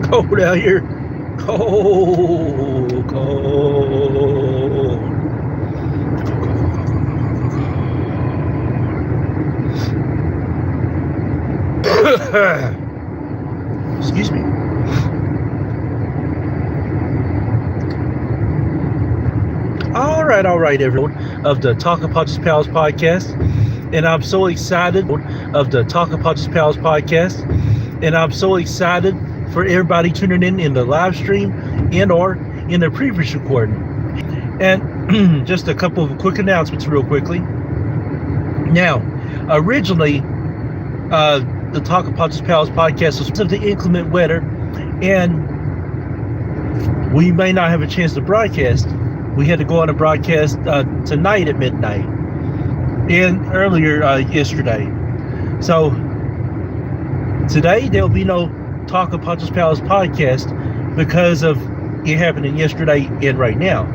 Cold out here. Cold, cold. Excuse me. All right, everyone of the Talk About Just Pals podcast, and I'm so excited of the Talk About Just Pals podcast, and I'm so excited for everybody tuning in the live stream and or in the previous recording. And just a couple of quick announcements real quickly. Now, originally, the Talk About Just Pals podcast was of the inclement weather, and we may not have a chance to broadcast. We had to go on a broadcast tonight at midnight and earlier yesterday. So today there'll be no Talk of Poncho's Palace podcast because of it happening yesterday and right now.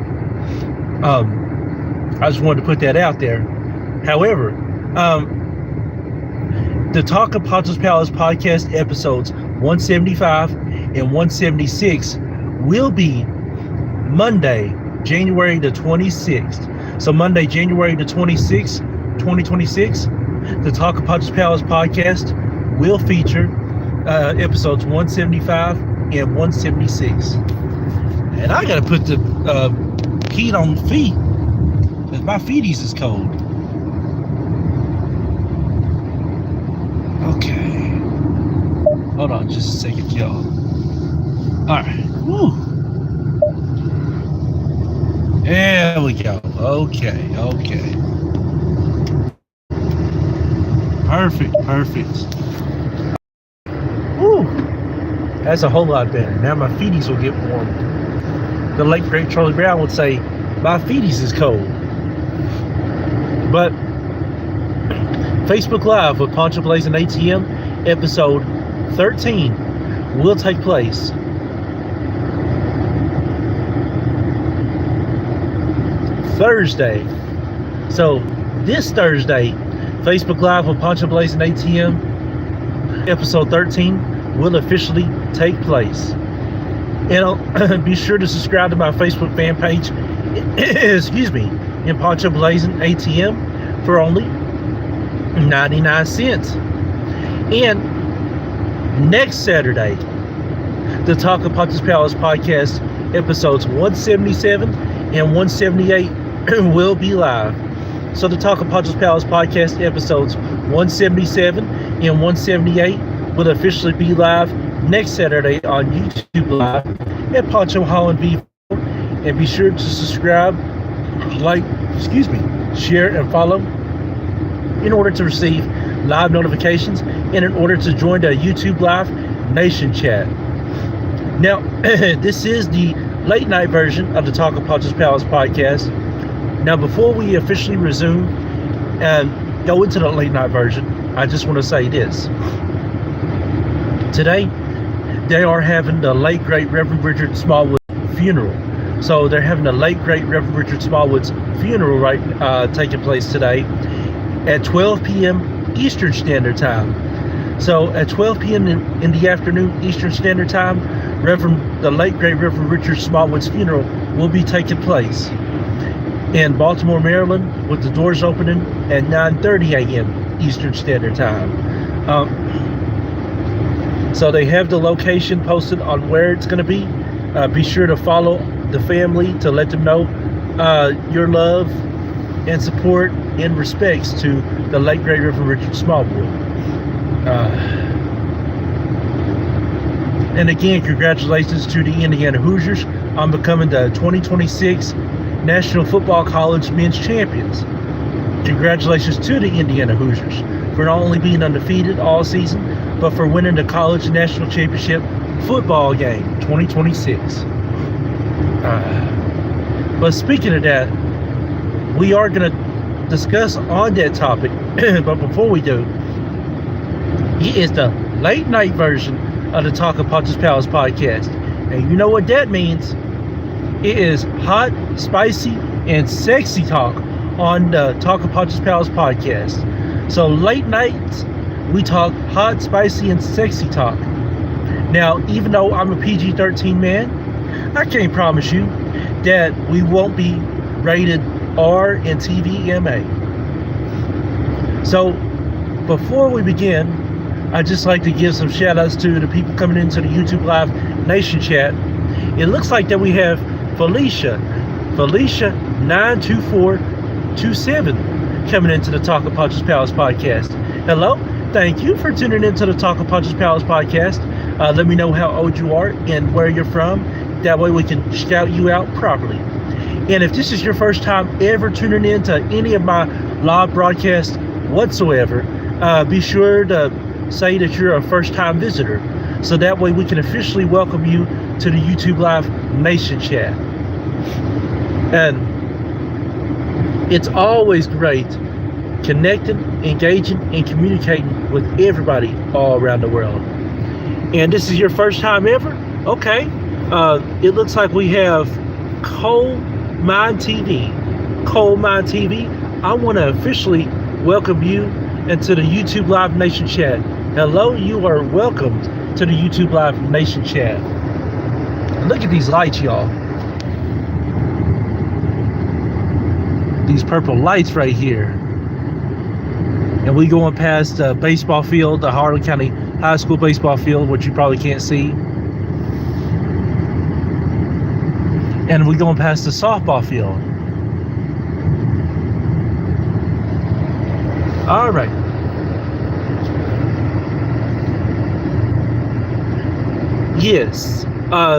I just wanted to put that out there. However, the Talk of Poncho's Palace podcast episodes 175 and 176 will be Monday, January the 26th. So Monday, January the 26th, 2026, the Talk About Just Palace podcast will feature episodes 175 and 176. And I gotta put the heat on the feet because my feeties is cold. Okay. Hold on just a second, y'all. Alright. Woo. There we go. Okay. Perfect. Woo! That's a whole lot better. Now my feeties will get warm. The late great Charlie Brown would say, my feeties is cold. But Facebook Live with Poncho Blazing ATM episode 13 will take place Thursday. So this Thursday, Facebook Live with Poncho Blazing ATM episode 13 will officially take place. And be sure to subscribe to my Facebook fan page excuse me, in Poncho Blazing ATM for only 99 cents. And next Saturday, the Talk of Poncho's Palace podcast episodes 177 and 178 will be live. So the Talk of Poncho's Palace podcast episodes 177 and 178 will officially be live next Saturday on YouTube Live at Poncho Holland V4. And be sure to subscribe, share and follow in order to receive live notifications and in order to join the YouTube Live Nation chat. Now, this is the late night version of the Talk of Poncho's Palace podcast. Now, before we officially resume and go into the late night version, I just want to say this. Today, they are having the late great Reverend Richard Smallwood's funeral. So they're having the late great Reverend Richard Smallwood's funeral taking place today at 12 p.m. Eastern Standard Time. So at 12 p.m. in the afternoon Eastern Standard Time, the late great Reverend Richard Smallwood's funeral will be taking place in Baltimore, Maryland, with the doors opening at 9:30 a.m. Eastern Standard Time. So they have the location posted on where it's going to be. Be sure to follow the family to let them know your love and support and respects to the late great Reverend Richard Smallwood. And again, congratulations to the Indiana Hoosiers on becoming the 2026 National Football College Men's Champions. Congratulations to the Indiana Hoosiers for not only being undefeated all season, but for winning the College National Championship football game 2026. But speaking of that, we are going to discuss on that topic. But before we do, it is the late night version of the Talk of Poncho's Palace podcast. And you know what that means? It is hot, spicy, and sexy talk on the Talk of Poncho's Palace podcast. So late nights, we talk hot, spicy, and sexy talk. Now, even though I'm a PG-13 man, I can't promise you that we won't be rated R and TVMA. So, before we begin, I'd just like to give some shout outs to the people coming into the YouTube Live Nation chat. It looks like that we have Felicia 92427 coming into the Talk of Poncho's Palace podcast. Hello, thank you for tuning into the Talk of Poncho's Palace podcast. Let me know how old you are and where you're from. That way we can shout you out properly. And if this is your first time ever tuning in to any of my live broadcasts whatsoever, be sure to say that you're a first-time visitor, so that way we can officially welcome you to the YouTube Live Nation chat. And it's always great connecting, engaging, and communicating with everybody all around the world. And this is your first time ever? Okay. It looks like we have Coal Mine TV. Coal Mine TV, I want to officially welcome you into the YouTube Live Nation chat. Hello, you are welcomed to the YouTube Live Nation chat. Look at these lights, y'all. These purple lights right here. And we going past the baseball field, the Harlan County High School baseball field, which you probably can't see. And we going past the softball field. All right. Yes.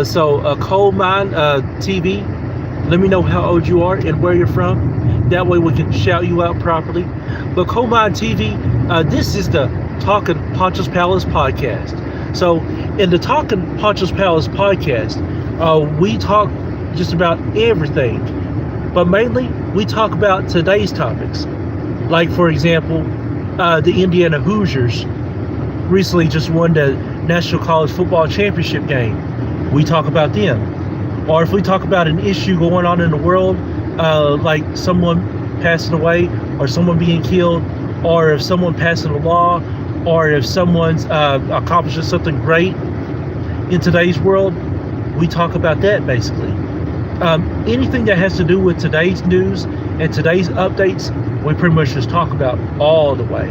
So Coal Mine TV. Let me know how old you are and where you're from. That way we can shout you out properly. But Coal Mine TV, this is the Talking Poncho's Palace podcast. So in the Talking Poncho's Palace podcast, we talk just about everything. But mainly, we talk about today's topics. Like, for example, the Indiana Hoosiers recently just won the National College Football Championship game. We talk about them. Or if we talk about an issue going on in the world, like someone passing away, or someone being killed, or if someone passing a law, or if someone's accomplishing something great in today's world, we talk about that basically. Anything that has to do with today's news and today's updates, we pretty much just talk about all the way.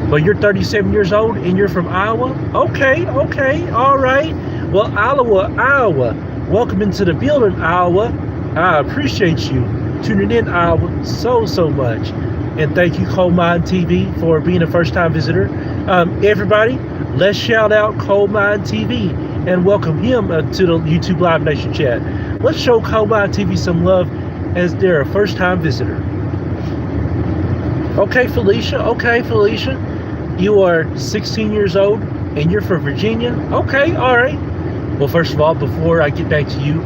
But you're 37 years old and you're from Iowa? Okay, all right. Well, Iowa, welcome into the building, Iowa. I appreciate you tuning in, Iowa, so much. And thank you, Coal Mine TV, for being a first-time visitor. Everybody, let's shout out Coal Mine TV and welcome him to the YouTube Live Nation chat. Let's show Coal Mine TV some love as they're a first-time visitor. Okay, Felicia. You are 16 years old and you're from Virginia? Okay, all right. Well, first of all, before I get back to you,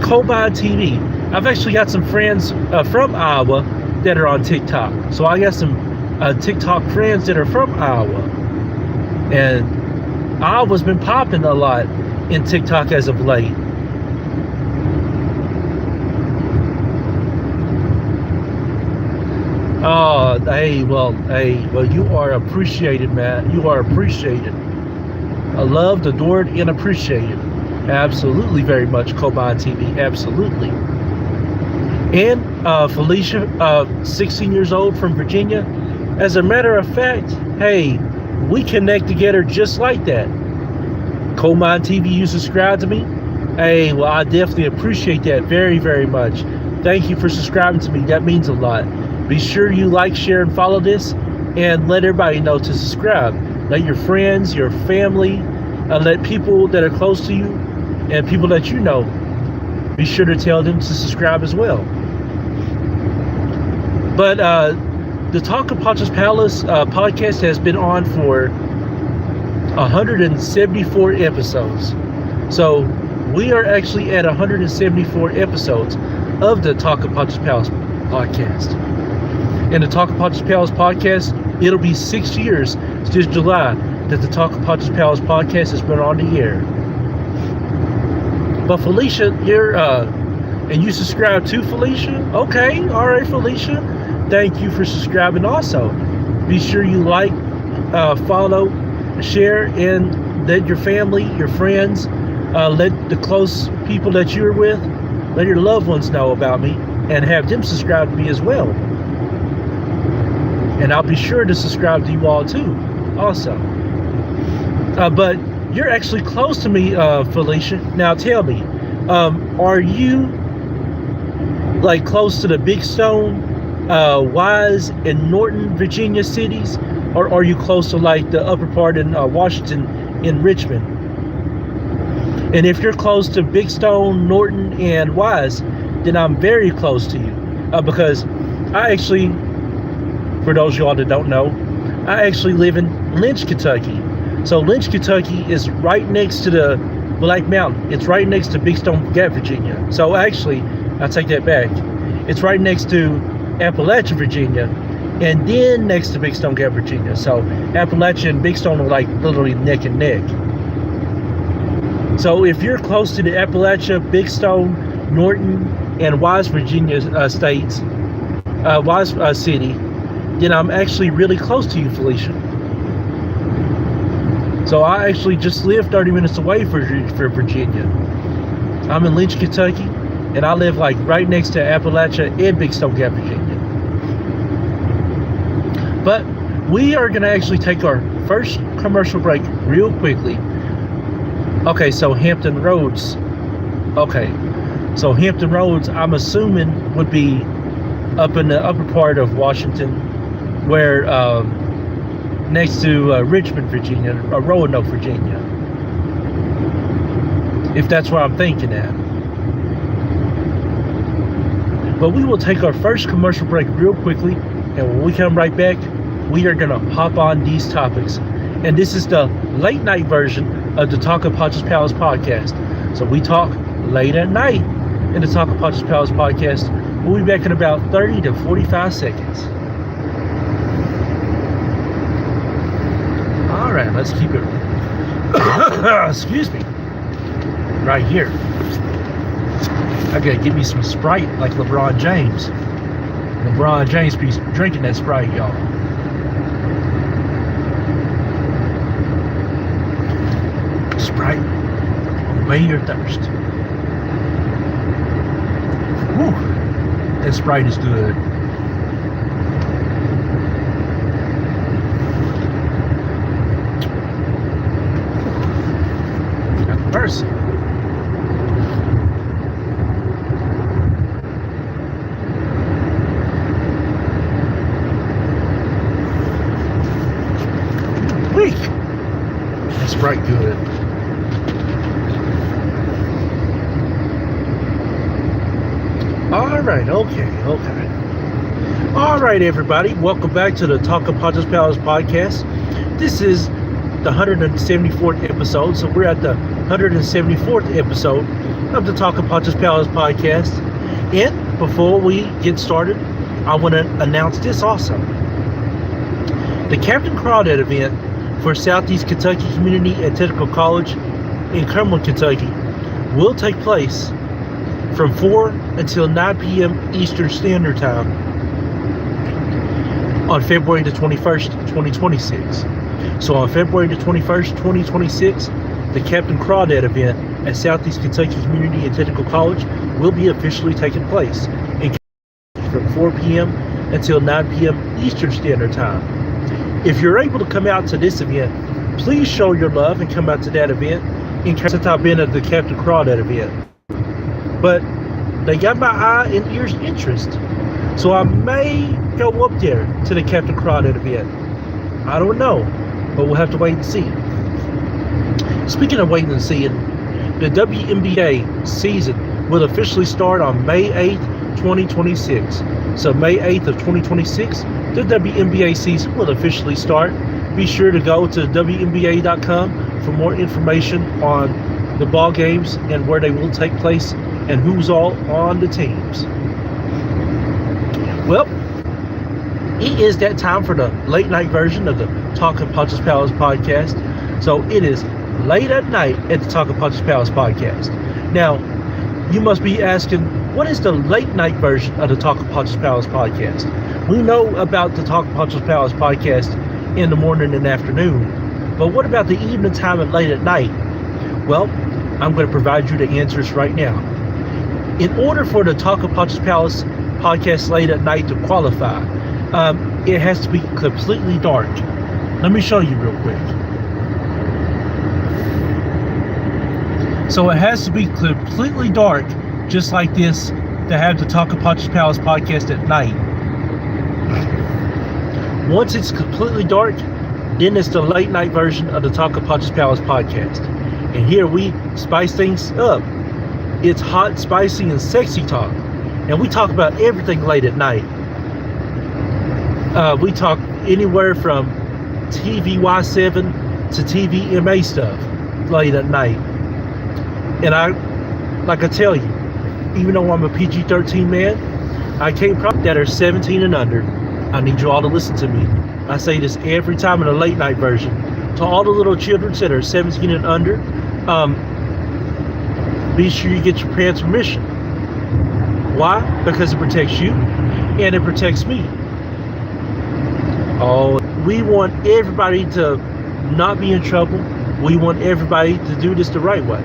Coal Mine TV, I've actually got some friends from Iowa that are on TikTok. So I got some TikTok friends that are from Iowa. And Iowa's been popping a lot in TikTok as of late. Oh, hey, well, you are appreciated, man. You are appreciated. Loved, adored, and appreciated. Absolutely, very much, Coal Mine TV. Absolutely. And Felicia, 16 years old from Virginia. As a matter of fact, hey, we connect together just like that. Coal Mine TV, you subscribe to me? Hey, well, I definitely appreciate that very much. Thank you for subscribing to me. That means a lot. Be sure you like, share, and follow this, and let everybody know to subscribe. Let your friends, your family, let people that are close to you, and people that you know, be sure to tell them to subscribe as well. But the Talk of Poncho's Palace podcast has been on for 174 episodes. So we are actually at 174 episodes of the Talk of Poncho's Palace podcast. And the Talk of Poncho's Palace podcast, it'll be 6 years this July that the Talk of Poncho's Palace podcast has been on the air. But Felicia, you're and you subscribe to Felicia? Okay, all right, Felicia. Thank you for subscribing also. Be sure you like, follow, share, and let your family, your friends, let the close people that you're with, let your loved ones know about me, and have them subscribe to me as well. And I'll be sure to subscribe to you all too, also. But you're actually close to me, Felicia. Now tell me, are you like close to the Big Stone, Wise, and Norton, Virginia cities? Or are you close to like the upper part in Washington, in Richmond? And if you're close to Big Stone, Norton, and Wise, then I'm very close to you. Because I actually, for those of y'all that don't know, I actually live in Lynch, Kentucky. So Lynch, Kentucky is right next to the Black Mountain. It's right next to Big Stone Gap, Virginia. So actually, I take that back. It's right next to Appalachia, Virginia, and then next to Big Stone Gap, Virginia. So Appalachia and Big Stone are like literally neck and neck. So if you're close to the Appalachia, Big Stone, Norton, and Wise, Virginia states, Wise city, then I'm actually really close to you, Felicia. So I actually just live 30 minutes away for Virginia. I'm in Lynch, Kentucky, and I live like right next to Appalachia and Big Stone Gap, Virginia. But we are going to actually take our first commercial break real quickly. Okay, so Hampton Roads. Okay, so Hampton Roads, I'm assuming, would be up in the upper part of Washington, where next to Richmond, Virginia, or Roanoke, Virginia. If that's where I'm thinking at. But we will take our first commercial break real quickly, and when we come right back, we are going to hop on these topics. And this is the late night version of the Talk of Poncho's Palace podcast. So we talk late at night in the Talk of Poncho's Palace podcast. We'll be back in about 30 to 45 seconds. All right, let's keep it. Excuse me. Right here. I gotta give me some Sprite like LeBron James. LeBron James be drinking that Sprite, y'all. Sprite, obey your thirst. Woo, that Sprite is good. Got mercy. That's Sprite good. Alright, okay. Alright, everybody, welcome back to the Talk of Poncho's Palace podcast. This is the 174th episode, so we're at the 174th episode of the Talk of Poncho's Palace podcast. And before we get started, I want to announce this also. The Captain Crawdad event for Southeast Kentucky Community and Technical College in Cumberland, Kentucky will take place from 4 until 9 p.m. Eastern Standard Time on February the 21st, 2026. So on February the 21st, 2026, the Captain Crawdad event at Southeast Kentucky Community and Technical College will be officially taking place in from 4 p.m. until 9 p.m. Eastern Standard Time. If you're able to come out to this event, please show your love and come out to that event. Since I've been at the Captain Crawdad event, but they got my eye and ears interest, so I may go up there to the Captain Crawdad event. I don't know, but we'll have to wait and see. Speaking of waiting and seeing, the WNBA season will officially start on May 8th, 2026. So May 8th of 2026, the WNBA season will officially start. Be sure to go to WNBA.com for more information on the ball games and where they will take place and who's all on the teams. Well, it is that time for the late night version of the Talk of Poncho's Palace podcast. So it is late at night at the Talk of Poncho's Palace podcast. Now, you must be asking, what is the late night version of the Talk of Poncho's Palace podcast? We know about the Talk of Poncho's Palace podcast in the morning and afternoon, But what about the evening time and late at night? Well, I'm going to provide you the answers right now. In order for the Talk of Poncho's Palace podcast late at night to qualify, it has to be completely dark. Let me show you real quick. So it has to be completely dark, just like this, to have the Talk of Poncho's Palace podcast at night. Once it's completely dark, then it's the late night version of the Talk of Poncho's Palace podcast. And here we spice things up. It's hot, spicy, and sexy talk. And we talk about everything late at night. We talk anywhere from TVY7 to TVMA stuff late at night. And like I tell you, even though I'm a PG-13 man, I can't promise that are 17 and under. I need you all to listen to me. I say this every time in a late night version. To all the little children that are 17 and under, be sure you get your parents' permission. Why? Because it protects you and it protects me. Oh, we want everybody to not be in trouble. We want everybody to do this the right way.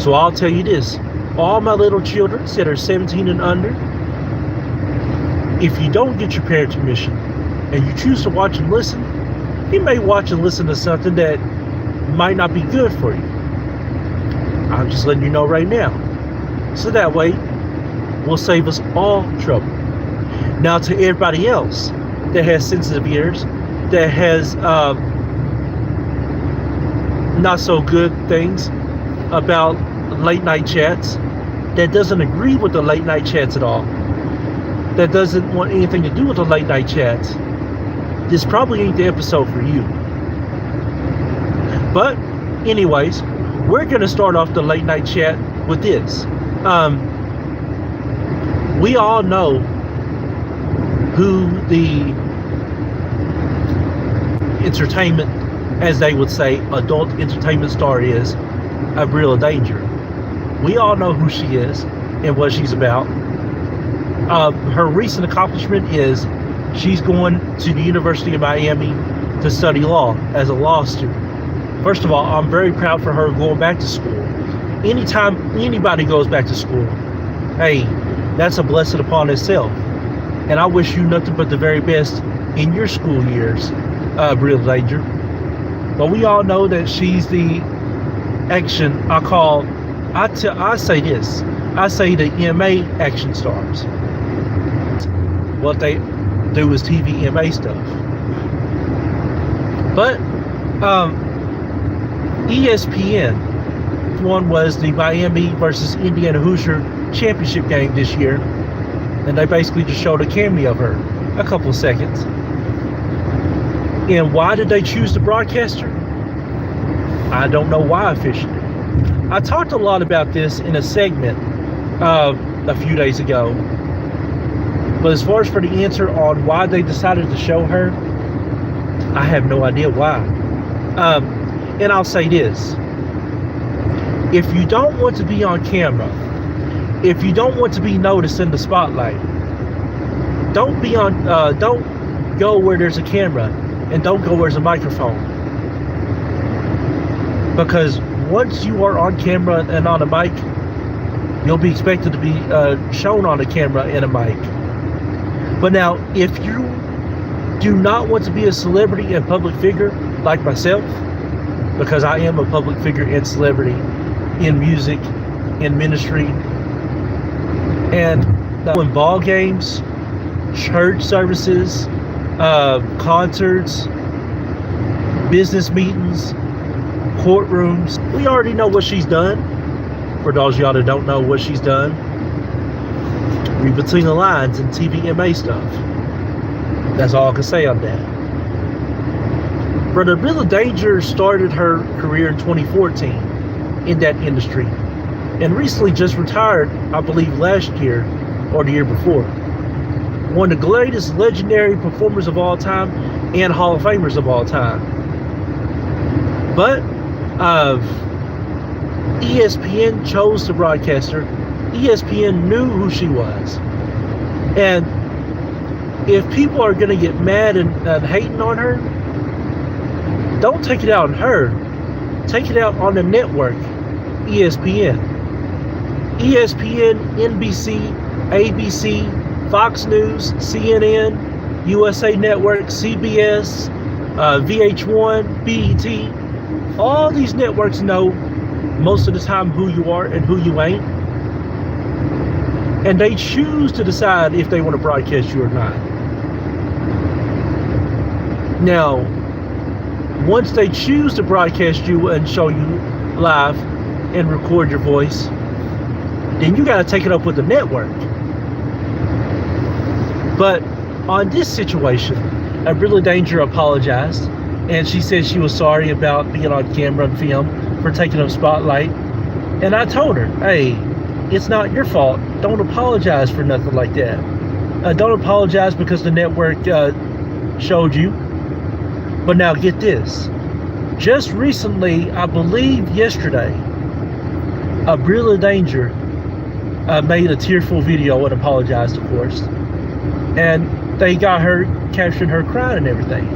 So I'll tell you this, all my little children that are 17 and under, if you don't get your parents' permission and you choose to watch and listen, you may watch and listen to something that might not be good for you. I'm just letting you know right now. So that way, will save us all trouble. Now to everybody else that has sensitive ears, that has not so good things about late night chats, that doesn't agree with the late night chats at all, that doesn't want anything to do with the late night chats, this probably ain't the episode for you. But anyways, we're going to start off the late night chat with this. We all know who the entertainment, as they would say, adult entertainment star is of Real Danger. We all know who she is and what she's about. Her recent accomplishment is she's going to the University of Miami to study law as a law student. First of all, I'm very proud for her going back to school. Anytime anybody goes back to school, hey, that's a blessing upon itself. And I wish you nothing but the very best in your school years, Real Danger. But we all know that she's the action, I say this, I say the MA action stars. What they do is TV MA stuff. But ESPN, one was the Miami versus Indiana Hoosier championship game this year, and they basically just showed a cameo of her, a couple of seconds. And why did they choose to broadcast her? I don't know why officially. I talked a lot about this in a segment a few days ago, but as far as for the answer on why they decided to show her, I have no idea why. And I'll say this: if you don't want to be on camera, if you don't want to be noticed in the spotlight, don't go where there's a camera, and don't go where there's a microphone. Because once you are on camera and on a mic, you'll be expected to be shown on a camera and a mic. But now, if you do not want to be a celebrity and public figure like myself, because I am a public figure and celebrity in music, in ministry, and in ball games, church services, concerts, business meetings, courtrooms. We already know what she's done. For those of y'all that don't know what she's done, read between the lines and TVMA stuff. That's all I can say on that. Brother Real Danger started her career in 2014 in that industry, and recently just retired, I believe last year or the year before. One of the greatest legendary performers of all time and Hall of Famers of all time. But ESPN chose to broadcast her. ESPN knew who she was. And if people are going to get mad and hating on her, don't take it out on her. Take it out on the network, ESPN. ESPN, NBC, ABC, Fox News, CNN, USA Network, CBS, VH1, BET. All these networks know most of the time who you are and who you ain't. And they choose to decide if they want to broadcast you or not. Now, once they choose to broadcast you and show you live and record your voice, then you got to take it up with the network. But on this situation, Brilla Danger apologized, and she said she was sorry about being on camera and film for taking up spotlight. And I told her, hey, it's not your fault. Don't apologize for nothing like that. Don't apologize because the network showed you. But now get this. Just recently, I believe yesterday, Brilla Danger made a tearful video and apologized, of course. And they got her, captured her crying and everything.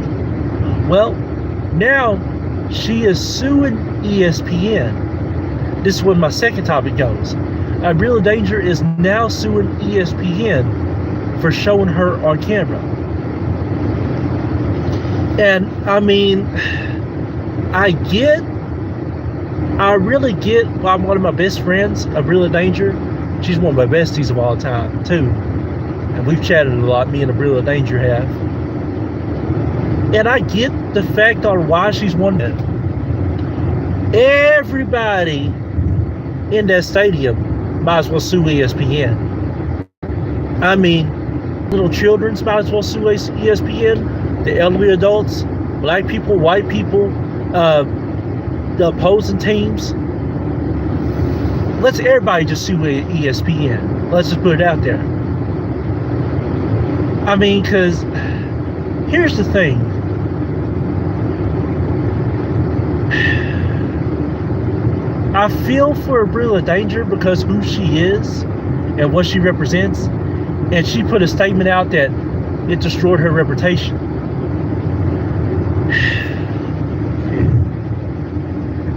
Well, now she is suing ESPN. This is where my second topic goes. Brilla Danger is now suing ESPN for showing her on camera. And I mean, I really get why one of my best friends, Brilla Danger, she's one of my besties of all time too. And we've chatted a lot, me and Brilla Danger have. And I get the fact on why she's won it. Everybody in that stadium might as well sue ESPN. I mean, little children might as well sue ESPN. The elderly adults, black people, white people, the opposing teams. Let's everybody just sue ESPN. Let's just put it out there. I mean, because here's the thing. I feel for Brilla Danger because who she is and what she represents. And she put a statement out that it destroyed her reputation.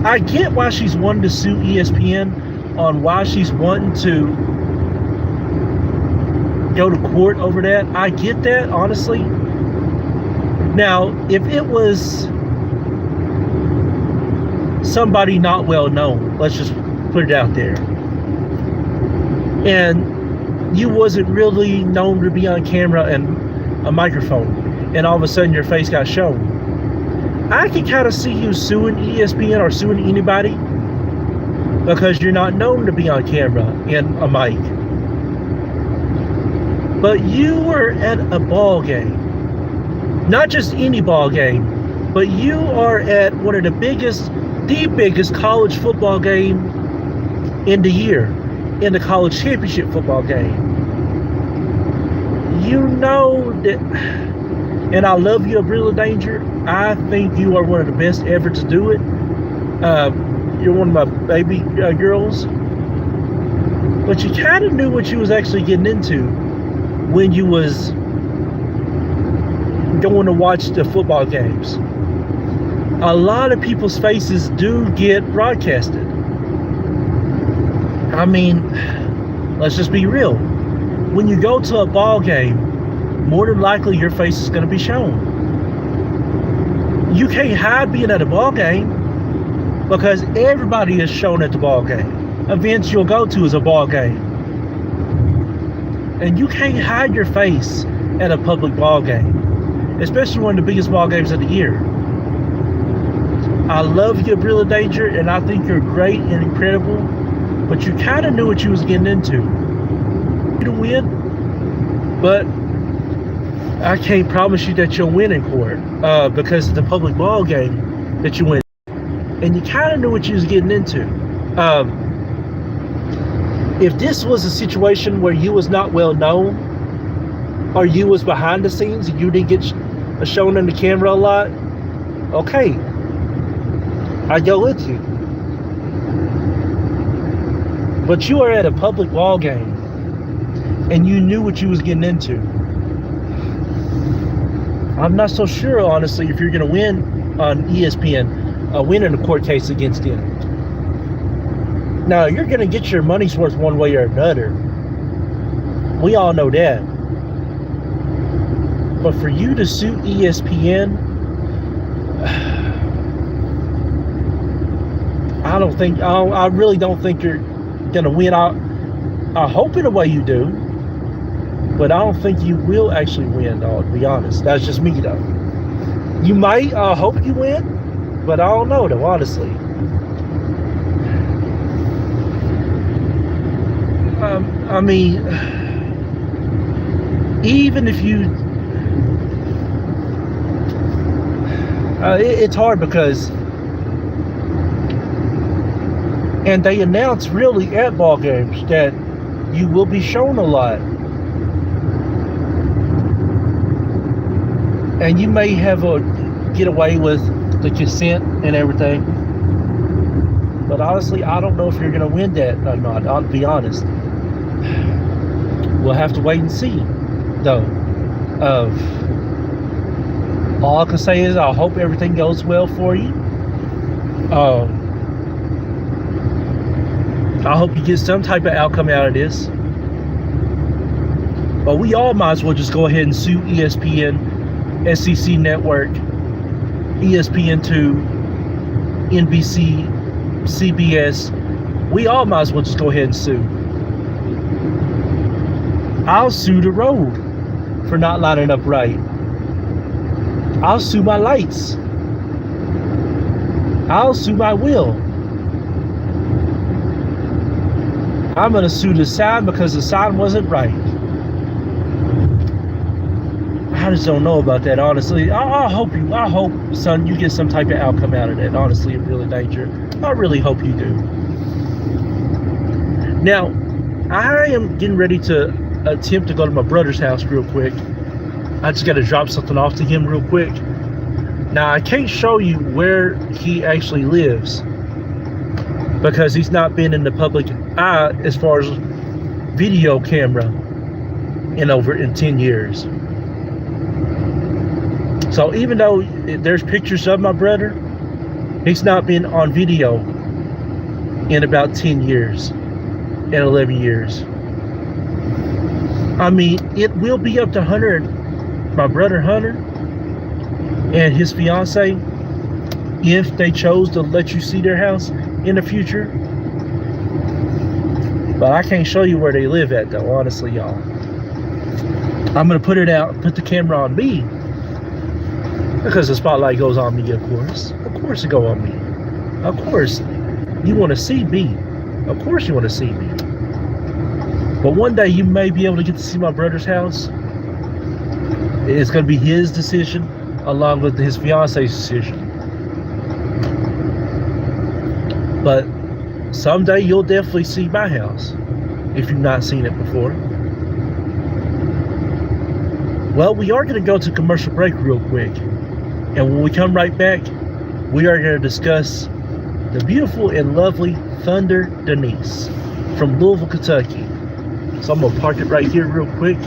I get why she's wanting to sue ESPN on why she's wanting to go to court over that. I get that, honestly. Now, if it was somebody not well known, let's just put it out there, and you wasn't really known to be on camera and a microphone, and all of a sudden your face got shown, I can kind of see you suing ESPN or suing anybody because you're not known to be on camera and a mic. But you were at a ball game, not just any ball game, but you are at one of the biggest college football game in the year, in the college championship football game. You know that, and I love you, Brilla Danger. I think you are one of the best ever to do it. You're one of my baby girls. But you kind of knew what you was actually getting into when you was going to watch the football games. A lot of people's faces do get broadcasted. I mean, let's just be real. When you go to a ball game, more than likely your face is going to be shown. You can't hide being at a ball game because everybody is shown at the ball game. Events you'll go to is a ball game. And you can't hide your face at a public ball game, especially one of the biggest ball games of the year. I love you, Brilla Danger, and I think you're great and incredible, but you kind of knew what you was getting into. To win, but I can't promise you that you'll win in court because it's the public ball game that you win, and you kind of knew what you was getting into. If this was a situation where you was not well known, or you was behind the scenes and you didn't get shown on the camera a lot, okay, I'd go with you. But you are at a public ball game, and you knew what you was getting into. I'm not so sure, honestly, if you're going to win on ESPN, winning a court case against him. Now, you're going to get your money's worth one way or another. We all know that. But for you to sue ESPN, I really don't think you're going to win. I hope in a way you do, but I don't think you will actually win, to be honest. That's just me, though. You might, hope you win, but I don't know, though, honestly. I mean, even if you... it's hard because... And they announce really at ball games that you will be shown a lot. And you may have get away with the consent and everything. But honestly, I don't know if you're going to win that or not. I'll be honest. We'll have to wait and see, though. All I can say is I hope everything goes well for you. I hope you get some type of outcome out of this. But we all might as well just go ahead and sue ESPN, SEC Network, ESPN2, NBC, CBS. We all might as well just go ahead and sue. I'll sue the road for not lining up right. I'll sue my lights. I'll sue my wheel. I'm going to sue the sign because the sign wasn't right. I just don't know about that, honestly. I hope, son, you get some type of outcome out of that, honestly, in Real Danger. I really hope you do. Now, I am getting ready to attempt to go to my brother's house real quick. I just got to drop something off to him real quick. Now, I can't show you where he actually lives because he's not been in the public eye as far as video camera in 10 years. So even though there's pictures of my brother, he's not been on video in about 10 years and 11 years. I mean, it will be up to Hunter, my brother Hunter, and his fiance, if they chose to let you see their house in the future. But I can't show you where they live at, though, honestly, y'all. I'm gonna put the camera on me, because the spotlight goes on me, of course. Of course it go on me. Of course, you want to see me. Of course you want to see me. But one day you may be able to get to see my brother's house. It's going to be his decision, along with his fiance's decision. But someday you'll definitely see my house, if you've not seen it before. Well, we are going to go to commercial break real quick. And when we come right back, we are going to discuss the beautiful and lovely Thunder Denise from Louisville, Kentucky. So I'm going to park it right here real quick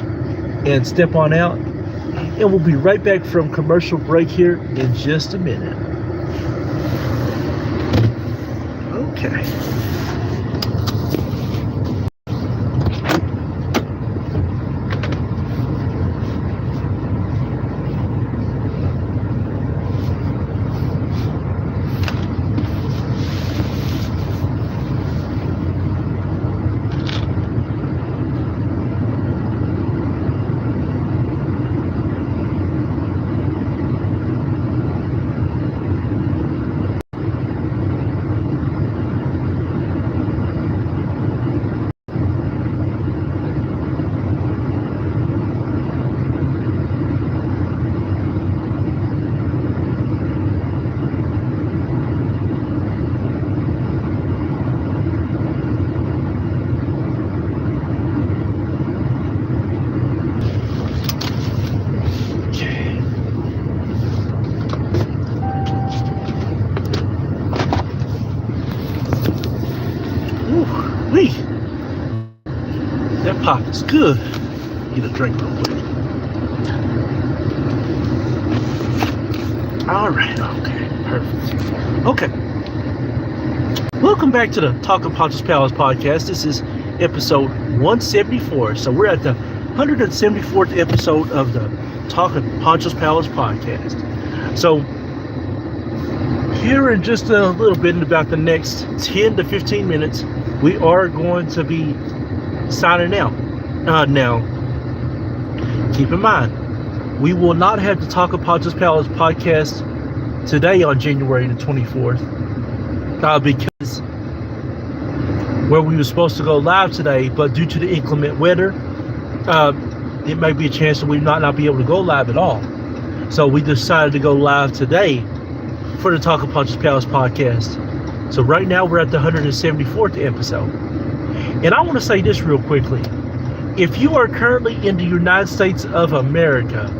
and step on out. And we'll be right back from commercial break here in just a minute. Okay. Wee. That pop is good. Get a drink real quick. All right. Okay. Perfect. Okay. Welcome back to the Talking Poncho's Palace podcast. This is episode 174. So we're at the 174th episode of the Talking Poncho's Palace podcast. So here in just a little bit, in about the next 10 to 15 minutes, we are going to be signing out. Now, keep in mind, we will not have the Talk of Poncho's Palace podcast today on January the 24th because where we were supposed to go live today, but due to the inclement weather, it may be a chance that we might not be able to go live at all. So we decided to go live today for the Talk of Poncho's Palace podcast. So right now we're at the 174th episode. And I want to say this real quickly. If you are currently in the United States of America,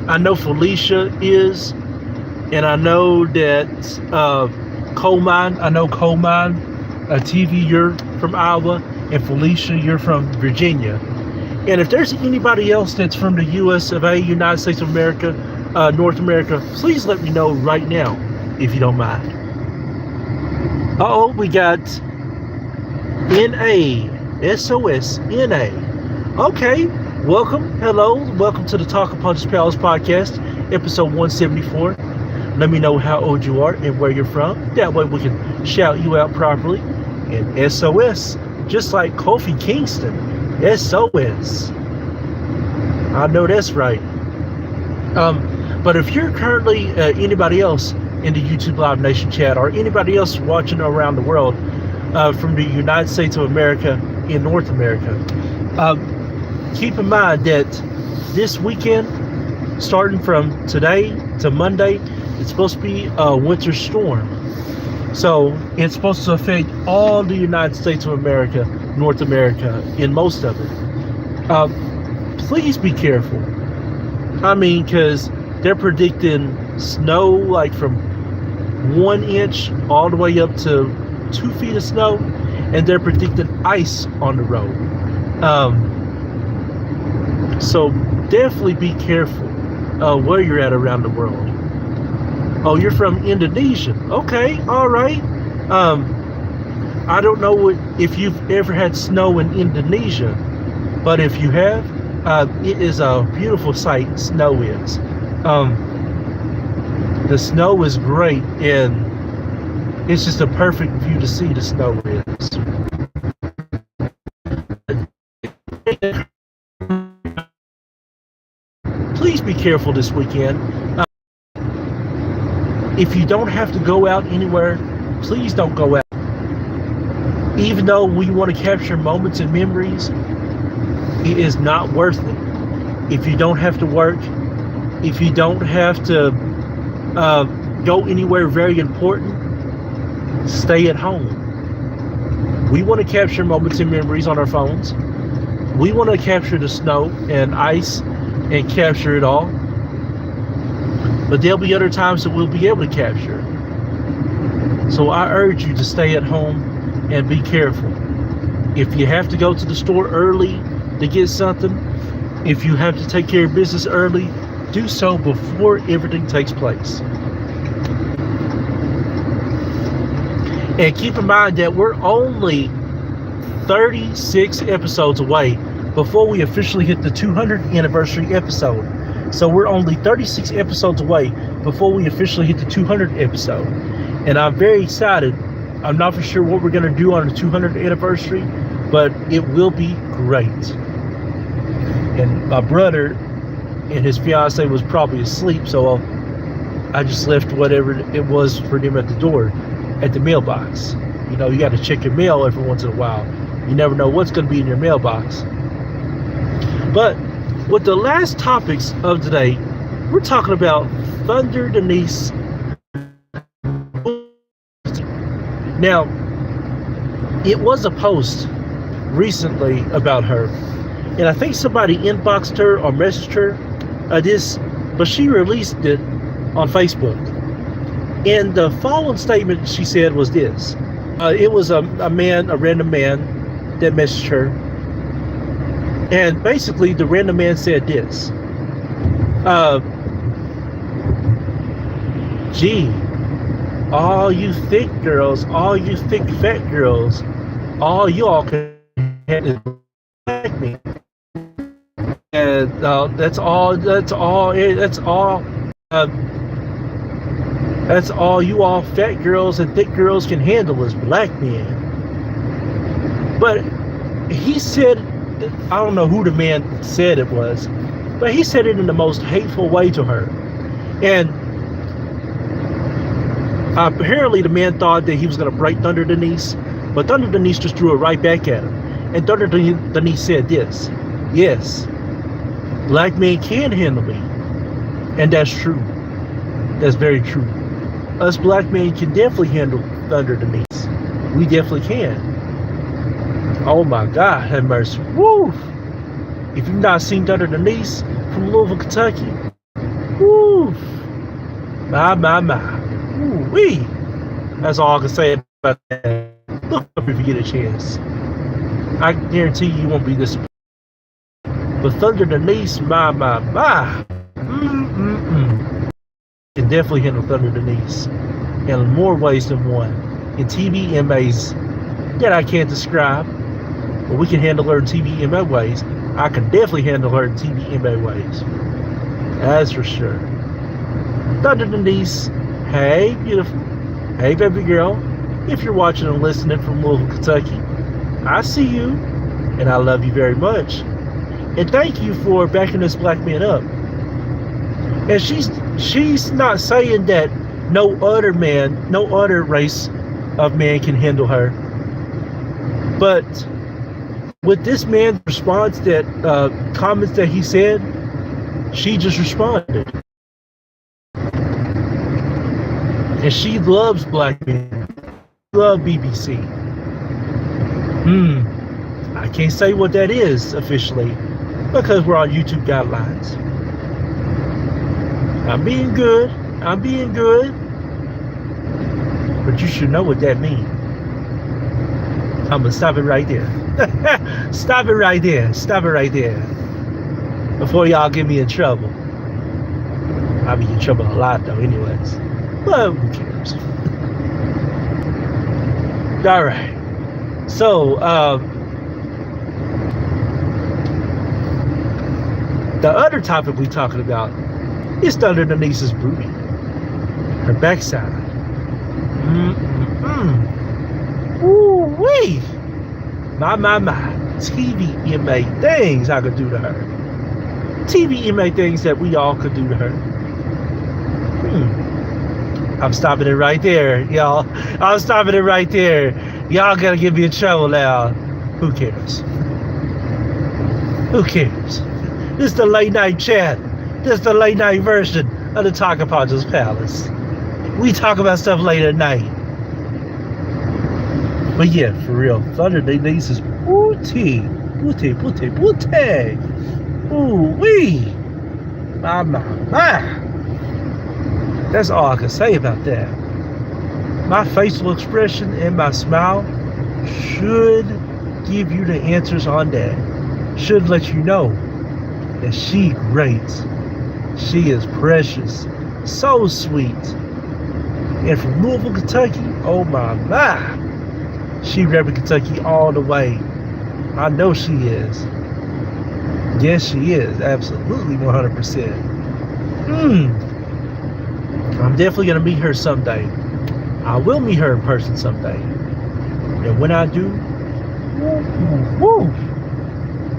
I know Felicia is, and I know that Colemine, TV, you're from Iowa, and Felicia, you're from Virginia. And if there's anybody else that's from the US of A, United States of America, North America, please let me know right now, if you don't mind. We got NA, SOS, NA. Okay, welcome, hello, welcome to the Talk of Poncho's Palace podcast, episode 174. Let me know how old you are and where you're from. That way we can shout you out properly. And SOS, just like Kofi Kingston, SOS. I know that's right. But if you're currently anybody else in the YouTube Live Nation chat or anybody else watching around the world from the United States of America in North America, keep in mind that this weekend, starting from today to Monday, it's supposed to be a winter storm. So it's supposed to affect all the United States of America, North America, in most of it. Please be careful. I mean, because they're predicting snow like from 1 inch all the way up to 2 feet of snow, and they're predicting ice on the road. So definitely be careful where you're at around the world. Oh, you're from Indonesia. Okay, all right. I don't know if you've ever had snow in Indonesia, but if you have, it is a beautiful sight. Snow is. The snow is great, and it's just a perfect view to see. The snow is. Please be careful this weekend. If you don't have to go out anywhere, please don't go out. Even though we want to capture moments and memories, it is not worth it. If you don't have to work, if you don't have to go anywhere very important, stay at home. We want to capture moments and memories on our phones. We want to capture the snow and ice and capture it all. But there'll be other times that we'll be able to capture. So I urge you to stay at home and be careful. If you have to go to the store early to get something, if you have to take care of business early, do so before everything takes place. And keep in mind that we're only 36 episodes away before we officially hit the 200th anniversary episode. So we're only 36 episodes away before we officially hit the 200th episode. And I'm very excited. I'm not for sure what we're going to do on the 200th anniversary, but it will be great. And my brother and his fiance was probably asleep, so I just left whatever it was for them at the door, at the mailbox. You know, you got to check your mail every once in a while. You never know what's going to be in your mailbox. But with the last topics of today, we're talking about Thunder Denise. Now, it was a post recently about her, and I think somebody inboxed her or messaged her but she released it on Facebook. And the following statement she said was this. It was a random man that messaged her. And basically, the random man said this. Gee, all you thick girls, all you thick fat girls, all you all can have is black men. And uh, that's all you all fat girls and thick girls can handle is black men. But he said, I don't know who the man said it was, but he said it in the most hateful way to her. And apparently the man thought that he was going to break Thunder Denise, but Thunder Denise just threw it right back at him. And Thunder Denise said this: yes, black men can handle me. And that's true. That's very true. Us black men can definitely handle Thunder Denise. We definitely can. Oh my God, have mercy. Woo! If you've not seen Thunder Denise from Louisville, Kentucky, woo! My. Woo-wee! That's all I can say about that. Look up if you get a chance. I guarantee you won't be disappointed. But Thunder Denise, my. Can definitely handle Thunder Denise in more ways than one. In TVMAs that I can't describe. But we can handle her in TVMA ways. I can definitely handle her in TVMA ways. That's for sure. Thunder Denise, hey, beautiful. Hey, baby girl. If you're watching and listening from Louisville, Kentucky, I see you, and I love you very much. And thank you for backing this black man up. And she's not saying that no other race of man can handle her. But with this man's response, that comments that he said, she just responded. And she loves black men. Love BBC. I can't say what that is officially because we're on YouTube guidelines. I'm being good. But you should know what that means. I'm gonna stop it right there. Stop it right there. Before y'all get me in trouble. I'll be in trouble a lot though anyways. But who cares? Alright. So, the other topic we're talking about is Thunder Denise's booty. Her backside. Ooh-wee! My. TVMA things I could do to her. TVMA things that we all could do to her. I'm stopping it right there, y'all. I'm stopping it right there. Y'all gotta get me in trouble now. Who cares? Who cares? This is the late night chat. This is the late night version of the Talk About Poncho's Palace. We talk about stuff late at night. But yeah, for real, Thunder Denise is booty. Ooh-wee. My. That's all I can say about that. My facial expression and my smile should give you the answers on that. Should let you know that she great. She is precious. So sweet. And from Louisville, Kentucky, oh my. She repping Kentucky all the way. I know she is. Yes, she is. Absolutely 100%. I'm definitely going to meet her someday. I will meet her in person someday. And when I do,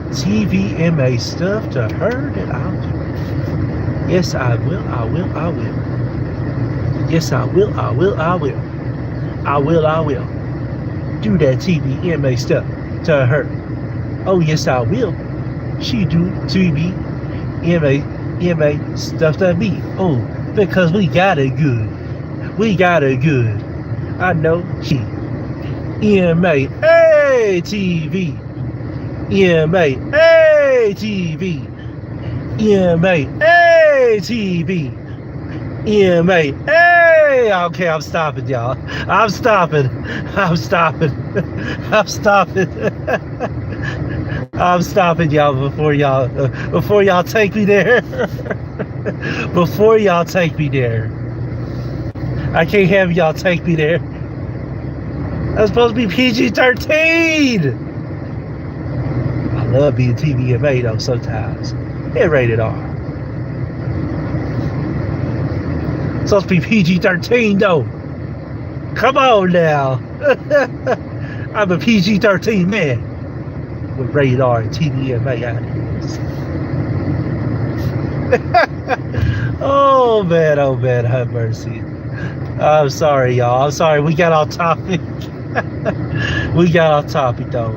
TVMA stuff to her that I'll do. Yes, I will. Yes, I will. Do that TVMA stuff to her. Oh, yes, I will. She do TVMA stuff to me. Oh, because we got it good. I know she. EMA, ATV. EMA, ATV. EMA, ATV. EMA, hey! Okay, I'm stopping, y'all. I'm stopping. I'm stopping, y'all, before y'all take me there. Before y'all take me there. I can't have y'all take me there. That's supposed to be PG-13. I love being TVMA though sometimes. They're rated R. It's supposed to be PG-13 though. Come on now. I'm a PG-13 man with rated R and TVMA ideas. Oh man, have mercy. I'm sorry, y'all. I'm sorry. We got off topic. We got off topic though.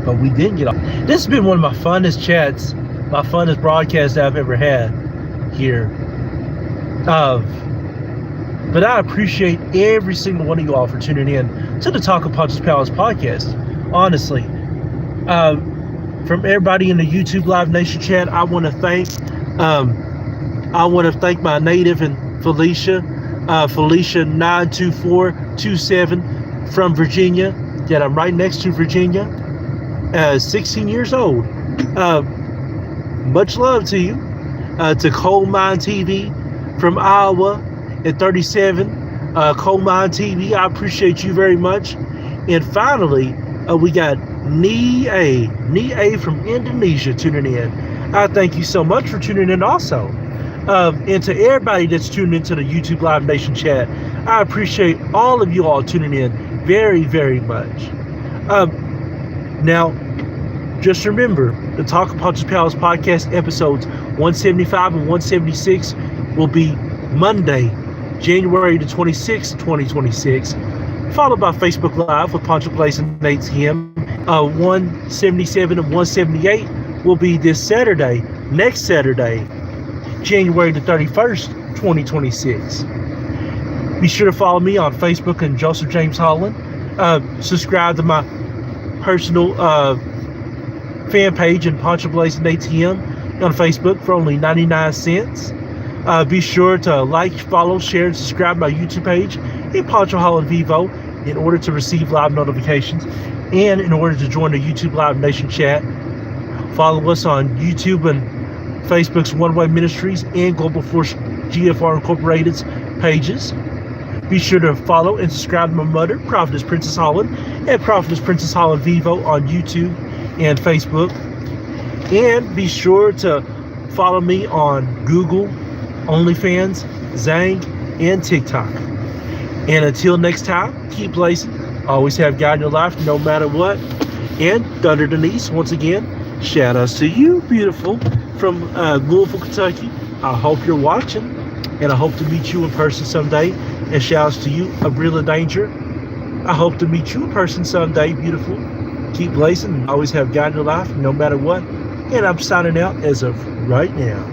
But we didn't get off. This has been one of my funnest chats, my funnest broadcasts I've ever had here. But I appreciate every single one of you all for tuning in to the Talking Poncho's Palace podcast. Honestly, from everybody in the YouTube Live Nation chat, I want to thank my native and Felicia 92427 from Virginia. That I'm right next to Virginia. 16 years old. Much love to you. To Coal Mine TV from Iowa at 37. Coal Mine TV, I appreciate you very much. And finally, we got Knee A from Indonesia tuning in. I thank you so much for tuning in also. And to everybody that's tuned into the YouTube Live Nation chat, I appreciate all of you all tuning in very, very much. Now, just remember, the Talking Poncho's Palace podcast episodes 175 and 176 will be Monday, January the 26th, 2026, followed by Facebook Live with Poncho Place and ATM. 177 and 178 will be this Saturday, next Saturday, January the 31st, 2026. Be sure to follow me on Facebook and Joseph James Holland. Subscribe to my personal fan page and Poncho Place and ATM on Facebook for only 99 cents. Be sure to like, follow, share, and subscribe to my YouTube page and Poncho Holland Vivo in order to receive live notifications and in order to join the YouTube Live Nation chat. Follow us on YouTube and Facebook's One Way Ministries and Global Force GFR Incorporated's pages. Be sure to follow and subscribe to my mother, Prophetess Princess Holland, and Prophetess Princess Holland Vivo on YouTube and Facebook. And be sure to follow me on Google, OnlyFans, Zang, and TikTok. And until next time, keep blazing. Always have God in your life, no matter what. And Thunder Denise, once again, shout outs to you, beautiful, from Louisville, Kentucky. I hope you're watching, and I hope to meet you in person someday. And shout outs to you, Abrilla Danger. I hope to meet you in person someday, beautiful. Keep blazing, and always have God in your life, no matter what. And I'm signing out as of right now.